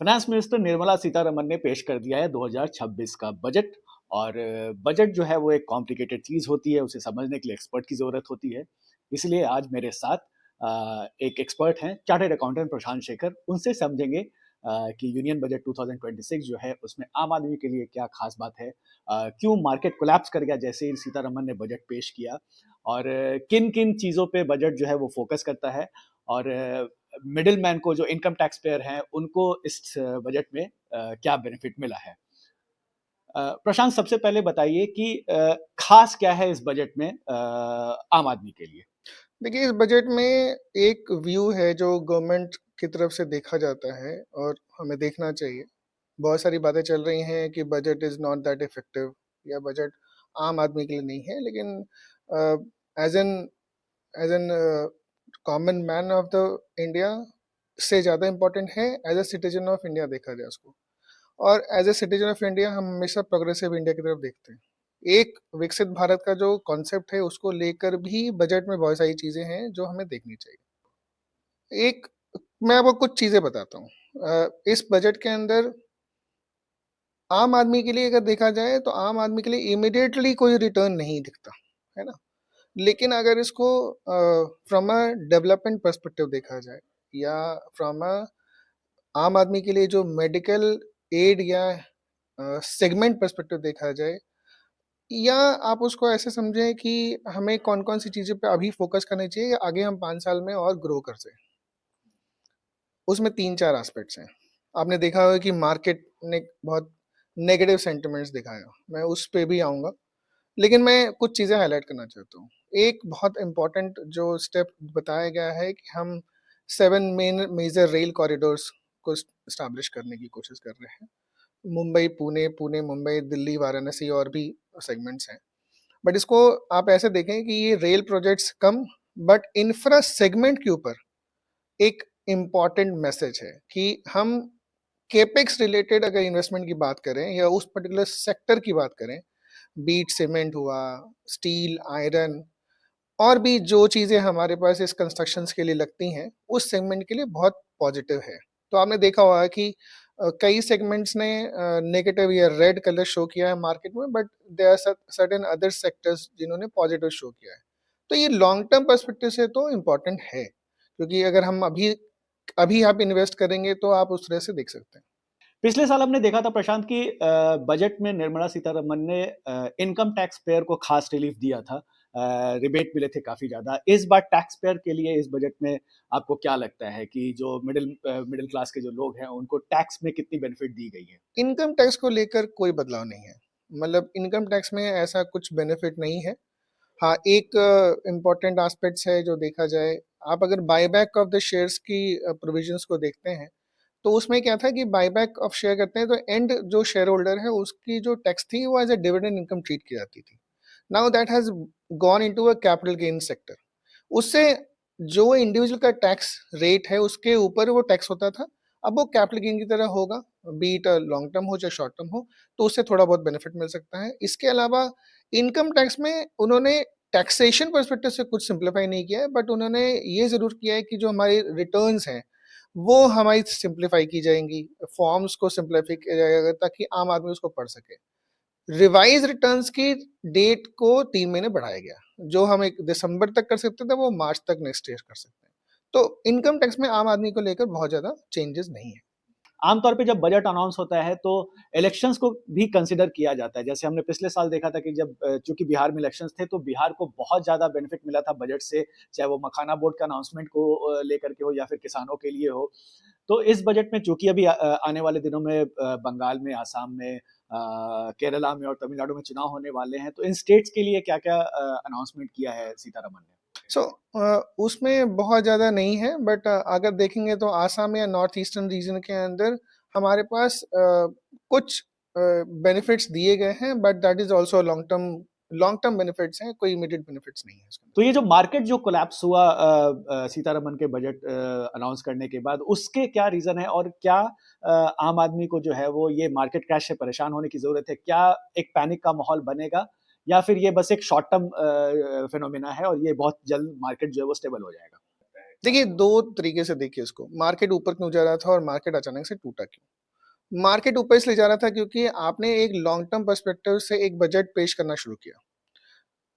Finance minister Nirmala Sitharaman ने पेश कर दिया है 2026 का बजट। और बजट जो है वो एक कॉम्प्लिकेटेड चीज़ होती है, उसे समझने के लिए एक्सपर्ट की ज़रूरत होती है। इसलिए आज मेरे साथ एक एक्सपर्ट हैं, चार्टर्ड अकाउंटेंट प्रशांत शेखर। उनसे समझेंगे कि यूनियन बजट 2026 जो है उसमें आम आदमी के लिए क्या खास बात है, क्यों मार्केट कोलैप्स कर गया जैसे ही सीतारमण ने बजट पेश किया, और किन-किन चीज़ों पे बजट जो है वो फोकस करता है, और मिडिल मैन को जो इनकम टैक्स पेयर हैं उनको इस बजट में क्या बेनिफिट मिला है। प्रशांत, सबसे पहले बताइए कि खास क्या है इस बजट में आम आदमी के लिए? देखिए, इस बजट में एक व्यू है जो गवर्नमेंट की तरफ से देखा जाता है और हमें देखना चाहिए। बहुत सारी बातें चल रही हैं कि budget is not that effective या बजट आम आदमी के लिए नहीं है, लेकिन as an as an common man of the India से ज़्यादा इम्पोर्टेंट है as a citizen of India देखा जाए उसको। और as a citizen of India हम हमेशा प्रोग्रेसिव इंडिया की तरफ देखते हैं। एक विकसित भारत का जो कॉन्सेप्ट है उसको लेकर भी बजट में बहुत सारी चीज़ें हैं जो हमें देखनी चाहिए। एक मैं आपको कुछ चीज़ें बताता हूँ। इस बजट के अंदर आम आदमी के लिए अगर देखा जाए तो आम आदमी के लिए इमीडिएटली कोई रिटर्न नहीं दिखता, है ना? लेकिन अगर इसको फ्रॉम अ डेवलपमेंट पर्सपेक्टिव देखा जाए या फ्रॉम अ आम आदमी के लिए जो मेडिकल एड या सेगमेंट पर्सपेक्टिव देखा जाए, या आप उसको ऐसे समझें कि हमें कौन-कौन सी चीज़ें पे अभी फ़ोकस करनी चाहिए, आगे हम 5 साल में और ग्रो कर सकें। उसमें 3-4 एस्पेक्ट्स हैं। आपने देखा होगा कि मार्केट ने बहुत नेगेटिव सेंटिमेंट्स दिखाया, मैं उस पे भी आऊँगा। लेकिन मैं कुछ चीज़ें हाइलाइट करना चाहता हूँ। एक बहुत इम्पोर्टेंट जो स्टेप बताया गया है कि हम 7 मेन मेजर रेल कॉरिडोर्स को एस्टैब्लिश करने की कोशिश कर रहे हैं। मुंबई, पुणे, पुणे-मुंबई, दिल्ली, वाराणसी और भी सेगमेंट्स हैं। बट इसको आप ऐसे देखें कि ये rail projects come, but infra segment के ऊपर एक इम्पॉर्टेंट मैसेज है कि हम केपेक्स रिलेटेड अगर इन्वेस्टमेंट की बात करें या उस पर्टिकुलर सेक्टर की बात करें, बीट सीमेंट हुआ, स्टील, आयरन और भी जो चीज़ें हमारे पास इस कंस्ट्रक्शंस के लिए लगती हैं, उस सेगमेंट के लिए बहुत पॉजिटिव है। तो आपने देखा होगा कि कई सेगमेंट्स ने नेगेटिव या रेड कलर शो किया है मार्केट में, but there are certain other sectors जिन्होंने पॉजिटिव शो किया है। तो ये लॉन्ग टर्म पर्सपेक्टिव से तो इम्पोर्टेंट है, क्योंकि अगर हम अभी अभी आप इन्वेस्ट करेंगे तो आप उस तरह से देख सकते हैं। पिछले साल हमने देखा था प्रशांत कि बजट में निर्मला सीतारमण ने इनकम टैक्स पेयर को खास रिलीफ दिया था। रिबेट मिले थे काफ़ी ज़्यादा। इस बार टैक्स पेयर के लिए इस बजट में आपको क्या लगता है कि जो मिडिल क्लास के जो लोग हैं उनको टैक्स में कितनी बेनिफिट दी गई है? इनकम टैक्स को लेकर कोई बदलाव नहीं है। मतलब इनकम टैक्स में ऐसा कुछ बेनिफिट नहीं है। हाँ, एक इम्पोर्टेंट एस्पेक्ट्स है जो देखा जाए, आप अगर बायबैक ऑफ द शेयर्स की प्रोविजंस को देखते हैं, तो उसमें क्या था कि बायबैक ऑफ शेयर करते हैं तो एंड जो शेयर होल्डर है उसकी जो टैक्स थी वो as a dividend income treat की जाती थी। Now that has gone into a capital gain sector. उससे जो इंडिविजुअल का टैक्स रेट है उसके ऊपर वो टैक्स होता था, अब वो कैपिटल गेन की तरह होगा, बीट लॉन्ग टर्म हो चाहे शॉर्ट टर्म हो, तो उससे थोड़ा बहुत बेनिफिट मिल सकता है। इसके अलावा इनकम टैक्स में उन्होंने टैक्सेशन पर्सपेक्टिव से कुछ सिंप्लीफाई नहीं किया है, बट उन्होंने ये ज़रूर किया है कि जो हमारी रिटर्न्स हैं, वो हमारी सिंप्लीफाई की जाएँगी, फॉर्म्स को सिंप्लीफाई किया जाएगा ताकि आम आदमी उसको पढ़ सके। रिवाइज़ रिटर्न्स की डेट को 3 महीने बढ़ाया गया। जो हम एक दिसंबर तक कर सकते थे, वो मार्च तक नेक्स्ट ईयर कर सकते हैं। तो इनकम टैक्स में आम आदमी को लेकर बहुत ज़्यादा चेंजेस नहीं है। आमतौर पे जब बजट अनाउंस होता है तो इलेक्शंस को भी कंसीडर किया जाता है। जैसे हमने पिछले साल देखा था कि जब चूँकि बिहार में इलेक्शंस थे तो बिहार को बहुत ज़्यादा बेनिफिट मिला था बजट से, चाहे वो मखाना बोर्ड का अनाउंसमेंट को लेकर के हो या फिर किसानों के लिए हो। तो इस बजट में चूँकि अभी आने वाले दिनों में बंगाल में, आसाम में, केरला में और तमिलनाडु में चुनाव होने वाले हैं, तो इन स्टेट्स के लिए क्या-क्या अनाउंसमेंट किया है सीतारमण ने? सो उसमें बहुत ज़्यादा नहीं है, बट अगर देखेंगे तो आसाम या नॉर्थ ईस्टर्न रीजन के अंदर हमारे पास कुछ बेनिफिट्स दिए गए हैं, but that is also long term benefits हैं, कोई इमीडिएट बेनिफिट्स नहीं है इसके तो अंदर। ये जो मार्केट जो कोलैप्स हुआ सीतारमण के बजट अनाउंस करने के बाद, उसके क्या रीज़न है और क्या आम आदमी को जो है वो ये मार्केट क्रैश से परेशान होने की ज़रूरत है? क्या एक पैनिक का माहौल बनेगा या फिर ये बस एक शॉर्ट टर्म फिनोमेना है और ये बहुत जल्द मार्केट जो है वो स्टेबल हो जाएगा? देखिए 2 तरीके से देखिए इसको, मार्केट ऊपर क्यों जा रहा था और मार्केट अचानक से टूटा क्यों? मार्केट ऊपर इसलिए जा रहा था क्योंकि आपने एक लॉन्ग टर्म पर्सपेक्टिव से एक बजट पेश करना शुरू किया।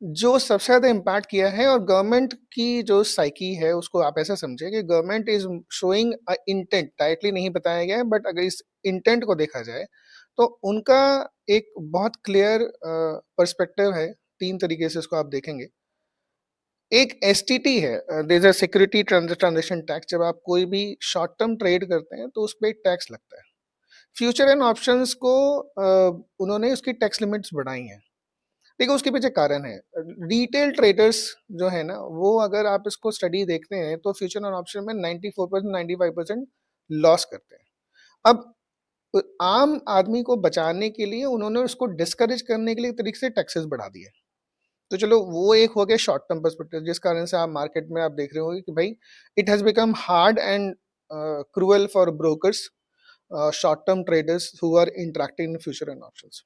जो सबसे ज़्यादा इम्पैक्ट किया है और गवर्नमेंट की जो साइकी है उसको आप ऐसा समझिए कि government is showing intent, directly नहीं बताया गया है बट अगर इस इंटेंट को देखा जाए, तो उनका एक बहुत क्लियर पर्सपेक्टिव है, 3 तरीके से इसको आप देखेंगे। एक एसटीटी है, there is a security transaction tax, जब आप कोई भी शॉर्ट टर्म ट्रेड करते हैं तो उसपे एक टैक्स लगता है। फ्यूचर एंड ऑप्शंस को उन्होंने उसकी टैक्स लिमिट्स बढ़ाई हैं। देखिए उसके पीछे कारण है। रिटेल ट्रेडर्स जो है ना, वो अगर आप इसको स्टडी देखते हैं तो फ्यूचर और ऑप्शन में 94% 95% लॉस करते हैं। अब आम आदमी को बचाने के लिए उन्होंने उसको डिस्करेज करने के लिए एक तरीके से टैक्सेस बढ़ा दिए। तो चलो वो एक हो गया शॉर्ट टर्म पर्सपेक्टिव, जिस कारण से आप मार्केट में आप देख रहे होंगे कि भाई it has become hard and cruel for brokers, short term traders who are interacting in future and options.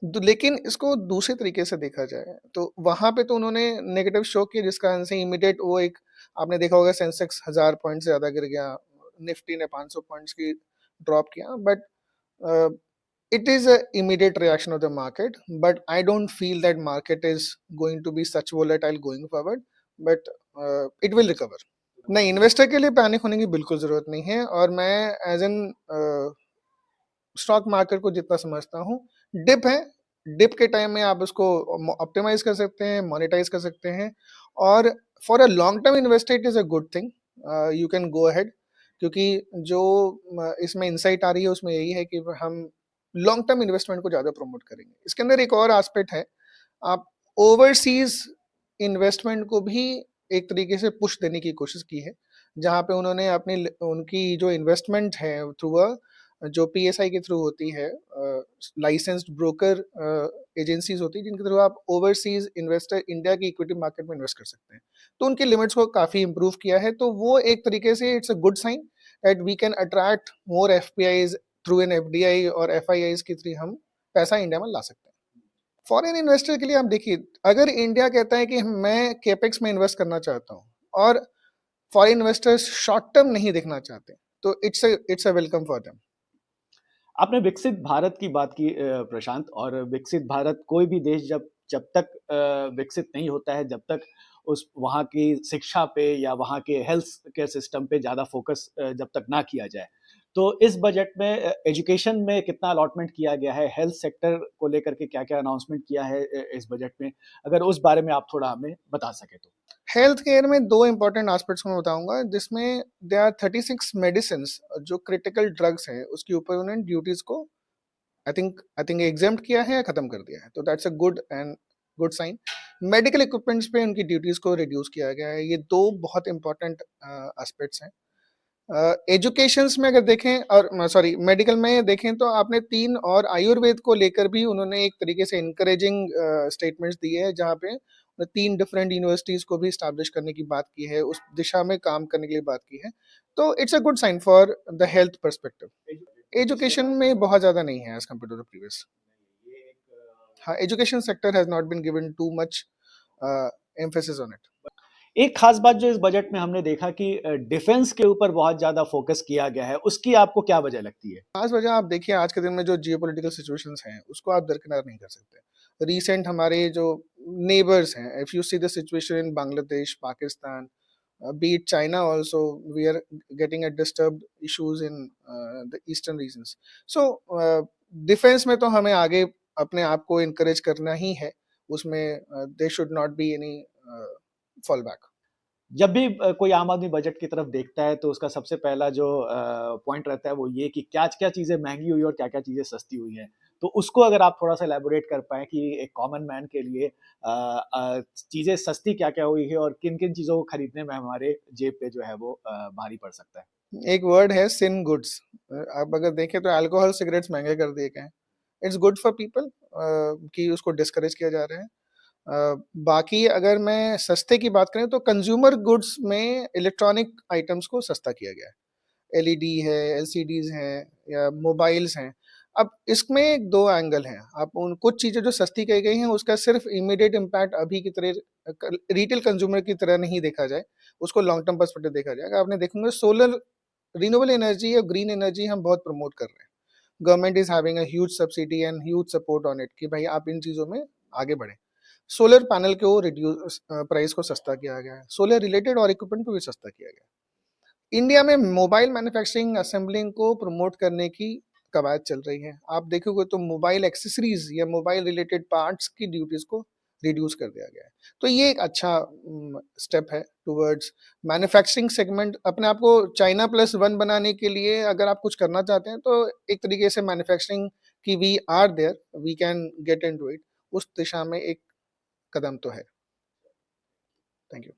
लेकिन इसको दूसरे तरीके से देखा जाए तो वहां पे तो उन्होंने नेगेटिव शो किया, जिस कारण से इमीडिएट वो एक, आपने देखा होगा सेंसेक्स 1000 पॉइंट से ज्यादा गिर गया, निफ्टी ने 500 पॉइंट्स की ड्रॉप किया, but it is a immediate reaction of the market, but I don't feel that market is going to be such volatile going forward, but it will recover. नहीं, investor के लिए panic होने की बिल्कुल जरूरत नहीं है, और मैं एज एन स्टॉक मार्केट को जितना समझता हूँ, डिप है, डिप के टाइम में आप उसको ऑप्टिमाइज कर सकते हैं, मोनेटाइज कर सकते हैं, और for a long term investor it is a good thing, you can go ahead, क्योंकि जो इसमें इंसाइट आ रही है उसमें यही है कि हम लॉन्ग टर्म इन्वेस्टमेंट को ज़्यादा प्रमोट करेंगे। इसके अंदर एक और एस्पेक्ट है, आप ओवरसीज इन्वेस्टमेंट को भी एक तरीके से पुश देने की कोशिश की है, जहाँ पे उन्होंने अपनी उनकी जो इन्वेस्टमेंट है थ्रू जो पीएसआई के थ्रू होती है, लाइसेंस्ड ब्रोकर एजेंसीज होती है जिनके थ्रू आप ओवरसीज इन्वेस्टर इंडिया की इक्विटी मार्केट में इन्वेस्ट कर सकते हैं, तो उनकी लिमिट्स को काफ़ी इंप्रूव किया है। तो वो एक तरीके से it's a good sign that we can attract more FPIs through an FDI और एफआईआईज के थ्रू हम पैसा इंडिया में ला सकते हैं। फॉरेन इन्वेस्टर के लिए आप देखिए, अगर इंडिया कहता है कि मैं केपेक्स में इन्वेस्ट करना चाहता हूँ और फॉरेन इन्वेस्टर्स शॉर्ट टर्म नहीं देखना चाहते, तो it's a welcome for them. आपने विकसित भारत की बात की प्रशांत, और विकसित भारत कोई भी देश जब जब तक विकसित नहीं होता है, जब तक उस वहाँ की शिक्षा पे या वहाँ के हेल्थ केयर सिस्टम पे ज़्यादा फोकस जब तक ना किया जाए। तो इस बजट में एजुकेशन में कितना अलॉटमेंट किया गया है, हेल्थ सेक्टर को लेकर के क्या क्या अनाउंसमेंट किया है इस बजट में, अगर उस बारे में आप थोड़ा हमें बता सके तो। हेल्थ केयर में 2 इंपॉर्टेंट एस्पेक्ट्स मैं बताऊंगा, जिसमें दे आर 36 मेडिसिन जो क्रिटिकल ड्रग्स हैं उसके ऊपर उन्होंने ड्यूटीज को आई थिंक एग्जेम्प्ट किया है या खत्म कर दिया है, तो that's a good sign. Medical equipments पे उनकी ड्यूटीज को रिड्यूस किया गया है, ये 2 बहुत इंपॉर्टेंट एस्पेक्ट्स हैं। एजुकेशंस में अगर देखें, और सॉरी मेडिकल में देखें, तो आपने 3 और आयुर्वेद को लेकर भी उन्होंने एक तरीके से इनकरेजिंग स्टेटमेंट्स दिए हैं, जहाँ पे 3 डिफरेंट यूनिवर्सिटीज को भी स्टैब्लिश करने की बात की है, उस दिशा में काम करने के लिए बात की है, तो it's a good sign for the health perspective. Education में बहुत ज़्यादा नहीं है as compare to the previous. हाँ, education sector has not been given too much emphasis on it. एक खास बात जो इस बजट में हमने देखा कि डिफेंस के ऊपर बहुत ज्यादा फोकस किया गया है, उसकी आपको क्या वजह लगती है? खास वजह आप देखिए, आज के दिन में जो जियोपॉलिटिकल सिचुएशंस हैं उसको आप दरकिनार नहीं कर सकते। रीसेंट हमारे जो नेबर्स हैं, if you see the situation in Bangladesh, Pakistan, be it China also, we are getting a disturbed issues in the eastern regions. So defence में तो हमें आगे अपने आप को इनकरेज करना ही है, उसमें there should not be any fall back. जब भी कोई आम आदमी बजट की तरफ देखता है तो उसका सबसे पहला जो पॉइंट रहता है वो ये कि क्या क्या चीज़ें महंगी हुई और क्या क्या चीज़ें सस्ती हुई हैं। तो उसको अगर आप थोड़ा सा एलैबोरेट कर पाएँ कि एक कॉमन मैन के लिए चीज़ें सस्ती क्या क्या हुई है और किन किन चीज़ों को खरीदने में हमारे जेब पे जो है वो भारी पड़ सकता है। एक वर्ड है सिन गुड्स, आप अगर देखें तो अल्कोहल सिगरेट्स महंगे कर दिए गए हैं। इट्स गुड फॉर पीपल कि उसको डिस्करेज किया जा रहा है। बाकी अगर मैं सस्ते की बात करें तो कंज्यूमर गुड्स में इलेक्ट्रॉनिक आइटम्स को सस्ता किया गया है, एलईडी है, एलसीडीज हैं या मोबाइल्स हैं। अब इसमें 2 एंगल हैं, आप उन कुछ चीज़ें जो सस्ती कही गई हैं उसका सिर्फ इमीडिएट इम्पैक्ट अभी की तरह रिटेल कंज्यूमर की तरह नहीं देखा जाए, उसको लॉन्ग टर्म पर्सपेक्टिव देखा जाएगा। आपने देखोगे सोलर रिन्यूएबल एनर्जी या ग्रीन एनर्जी हम बहुत प्रमोट कर रहे हैं। Government is having a huge subsidy and huge support on it कि भाई आप इन चीज़ों में आगे बढ़ें। सोलर पैनल को रिड्यूस प्राइस को सस्ता किया गया है, सोलर रिलेटेड और इक्विपमेंट को भी सस्ता किया गया है। इंडिया में मोबाइल मैन्युफैक्चरिंग असेंबलिंग को प्रमोट करने की कवायद चल रही है। आप देखोगे तो मोबाइल एक्सेसरीज या मोबाइल रिलेटेड पार्ट्स की ड्यूटीज को रिड्यूस कर दिया गया है। तो ये एक अच्छा स्टेप है टुवर्ड्स मैन्युफैक्चरिंग सेगमेंट। अपने आप को चाइना +1 बनाने के लिए अगर आप कुछ करना चाहते हैं तो एक तरीके से मैन्युफैक्चरिंग की we are there, we can get into it, उस दिशा में एक कदम तो है। Thank you.